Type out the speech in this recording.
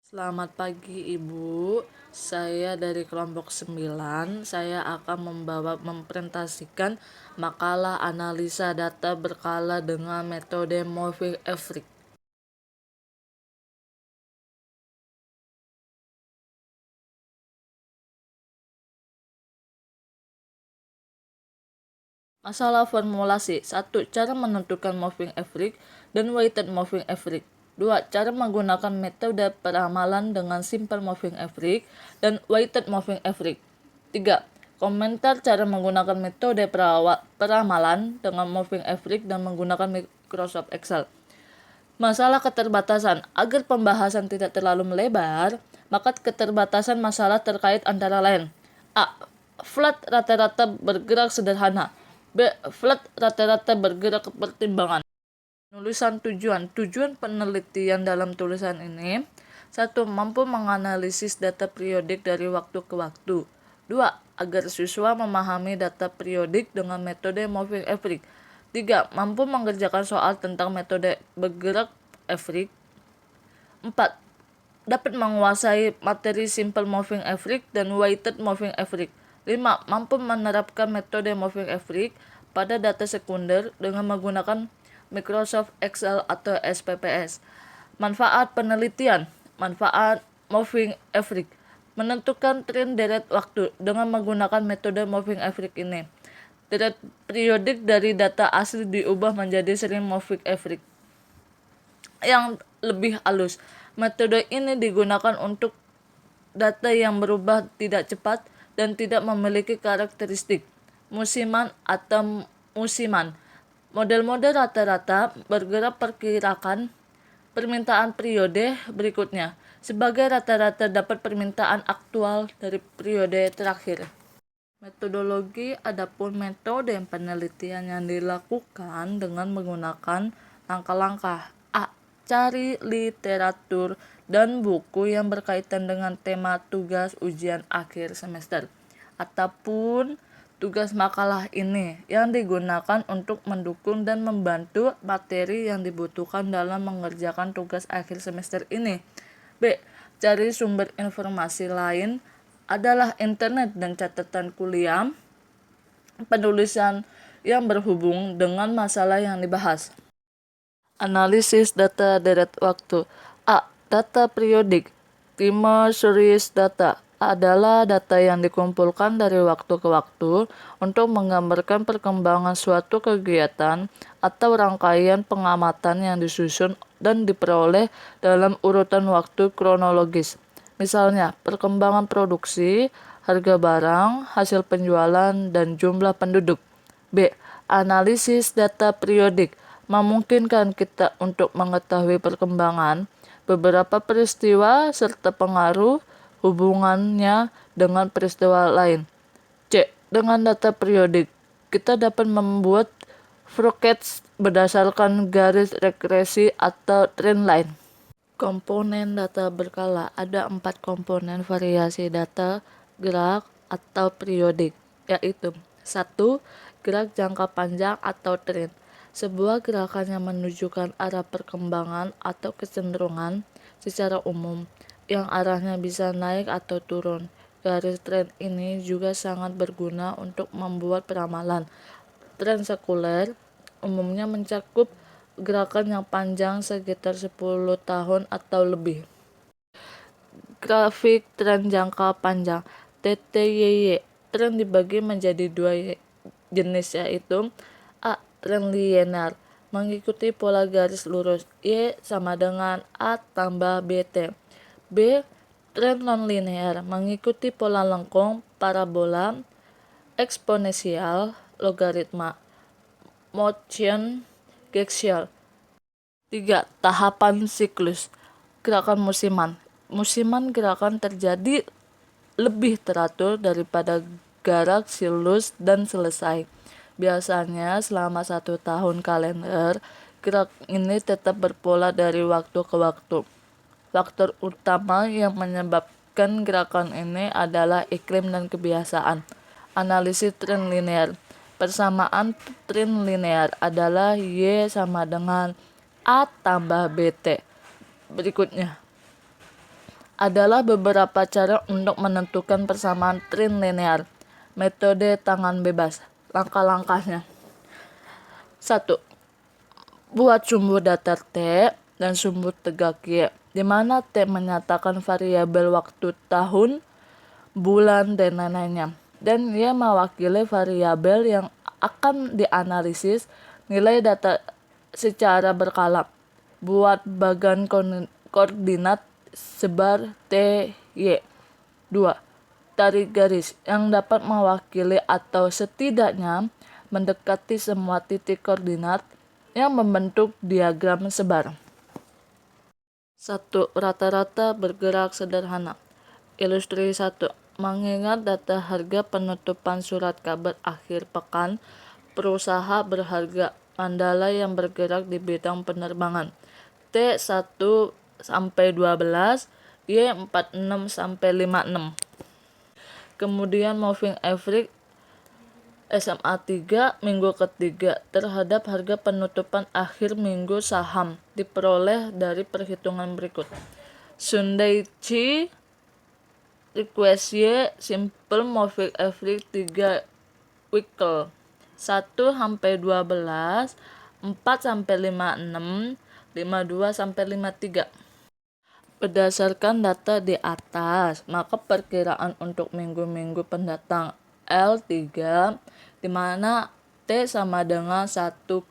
Selamat pagi Ibu, saya dari kelompok 9. Saya akan mempresentasikan makalah analisa data berkala dengan metode moving average. Masalah formulasi. 1. Cara menentukan moving average dan weighted moving average. 2. Cara menggunakan metode peramalan dengan simple moving average dan weighted moving average. 3. Komentar cara menggunakan metode peramalan dengan moving average dan menggunakan Microsoft Excel. Masalah keterbatasan. Agar pembahasan tidak terlalu melebar, maka keterbatasan masalah terkait antara lain: A. Flat rata-rata bergerak sederhana. B. Flat rata-rata bergerak pertimbangan. Tulisan tujuan. Tujuan penelitian dalam tulisan ini: 1. Mampu menganalisis data periodik dari waktu ke waktu. 2. Agar siswa memahami data periodik dengan metode moving average. 3. Mampu mengerjakan soal tentang metode bergerak average. 4. Dapat menguasai materi simple moving average dan weighted moving average. 5. Mampu menerapkan metode moving average pada data sekunder dengan menggunakan Microsoft Excel atau SPSS. Manfaat penelitian. Manfaat moving average: menentukan tren deret waktu dengan menggunakan metode moving average ini. Deret periodik dari data asli diubah menjadi sering moving average yang lebih halus. Metode ini digunakan untuk data yang berubah tidak cepat dan tidak memiliki karakteristik musiman atau musiman. Model-model rata-rata bergerak perkirakan permintaan periode berikutnya sebagai rata-rata dapat permintaan aktual dari periode terakhir. Metodologi. Adapun metode penelitian yang dilakukan dengan menggunakan langkah-langkah: A. Cari literatur dan buku yang berkaitan dengan tema tugas ujian akhir semester ataupun tugas makalah ini yang digunakan untuk mendukung dan membantu materi yang dibutuhkan dalam mengerjakan tugas akhir semester ini. B. Cari sumber informasi lain adalah internet dan catatan kuliah penulisan yang berhubung dengan masalah yang dibahas. Analisis data deret waktu. A. Data periodik. Time series data adalah data yang dikumpulkan dari waktu ke waktu untuk menggambarkan perkembangan suatu kegiatan atau rangkaian pengamatan yang disusun dan diperoleh dalam urutan waktu kronologis. Misalnya, perkembangan produksi, harga barang, hasil penjualan, dan jumlah penduduk. B. Analisis data periodik memungkinkan kita untuk mengetahui perkembangan beberapa peristiwa serta pengaruh hubungannya dengan peristiwa lain. C. Dengan data periodik, kita dapat membuat forecast berdasarkan garis regresi atau trendline. Komponen data berkala. Ada 4 komponen variasi data gerak atau periodik, yaitu: 1. Gerak jangka panjang atau tren. Sebuah gerakan yang menunjukkan arah perkembangan atau kecenderungan secara umum, yang arahnya bisa naik atau turun. Garis tren ini juga sangat berguna untuk membuat peramalan. Tren sekuler umumnya mencakup gerakan yang panjang sekitar 10 tahun atau lebih. Grafik tren jangka panjang (TTYY). Tren dibagi menjadi 2 jenis, yaitu: A. Tren linear, mengikuti pola garis lurus, Y sama dengan A tambah BT. B. Tren non-linear, mengikuti pola lengkung, parabola, eksponensial, logaritma, motion gestual. 3. Tahapan siklus. Gerakan musiman. Musiman gerakan terjadi lebih teratur daripada gerak siklus dan selesai. Biasanya selama 1 tahun kalender, gerak ini tetap berpola dari waktu ke waktu. Faktor utama yang menyebabkan gerakan ini adalah iklim dan kebiasaan. Analisis tren linear. Persamaan tren linear adalah Y sama dengan A tambah BT. Berikutnya, adalah beberapa cara untuk menentukan persamaan trin linear. Metode tangan bebas. Langkah-langkahnya. 1. Buat sumbu datar T dan sumbu tegak Y, di mana T menyatakan variabel waktu tahun, bulan, dan lain-lainnya. Dan Y mewakili variabel yang akan dianalisis nilai data secara berkala. Buat bagan koordinat sebar T, Y. 2. Tarik garis yang dapat mewakili atau setidaknya mendekati semua titik koordinat yang membentuk diagram sebar. 1. Rata-rata bergerak sederhana. Ilustrasi 1. Mengingat data harga penutupan surat kabar akhir pekan perusahaan berharga Mandala yang bergerak di bidang penerbangan. T1 sampai 12, Y46 sampai 56. Kemudian moving average SMA 3 minggu ketiga terhadap harga penutupan akhir minggu saham diperoleh dari perhitungan berikut. Sundaichi request Y simple moving average 3 weekly 1 sampai 12, 4 sampai 56, 52 sampai 53. Berdasarkan data di atas, maka perkiraan untuk minggu-minggu pendatang L3 di mana T sama dengan 1,2,3